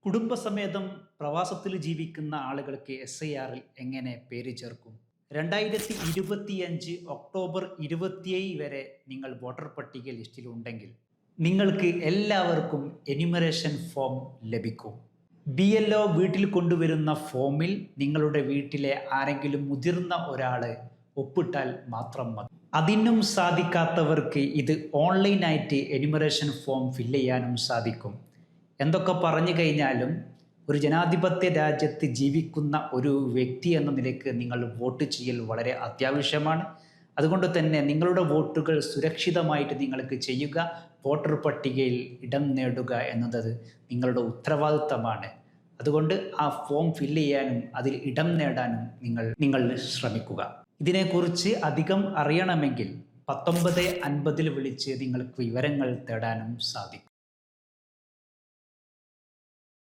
കുടുംബസമേതം പ്രവാസത്തിൽ ജീവിക്കുന്ന ആളുകൾക്ക് SIR-ൽ എങ്ങനെ പേര് ചേർക്കും? 2025 ഒക്ടോബർ 27 വരെ നിങ്ങൾ വോട്ടർ പട്ടിക ലിസ്റ്റിലുണ്ടെങ്കിൽ നിങ്ങൾക്ക് എല്ലാവർക്കും എന്യൂമറേഷൻ ഫോം ലഭിക്കും. BLO വീട്ടിൽ കൊണ്ടുവരുന്ന ഫോമിൽ നിങ്ങളുടെ വീട്ടിലെ ആരെങ്കിലും മുതിർന്ന ഒരാൾ ഒപ്പിട്ടാൽ മാത്രം മതി. അതിനും സാധിക്കാത്തവർക്ക് ഇത് ഓൺലൈനായിട്ട് എന്യൂമറേഷൻ ഫോം ഫില്ല് ചെയ്യാനും സാധിക്കും. എന്തൊക്കെ പറഞ്ഞു കഴിഞ്ഞാലും ഒരു ജനാധിപത്യ രാജ്യത്ത് ജീവിക്കുന്ന ഒരു വ്യക്തി എന്ന നിലയ്ക്ക് നിങ്ങൾ വോട്ട് ചെയ്യൽ വളരെ അത്യാവശ്യമാണ്. അതുകൊണ്ട് തന്നെ നിങ്ങളുടെ വോട്ടുകൾ സുരക്ഷിതമായിട്ട് നിങ്ങൾക്ക് ചെയ്യുക, വോട്ടർ പട്ടികയിൽ ഇടം നേടുക എന്നത് നിങ്ങളുടെ ഉത്തരവാദിത്തമാണ്. അതുകൊണ്ട് ആ ഫോം ഫില്ല് ചെയ്യാനും അതിൽ ഇടം നേടാനും നിങ്ങൾ ശ്രമിക്കുക. ഇതിനെക്കുറിച്ച് അധികം അറിയണമെങ്കിൽ 1950 വിളിച്ച് നിങ്ങൾക്ക് വിവരങ്ങൾ തേടാനും സാധിക്കും.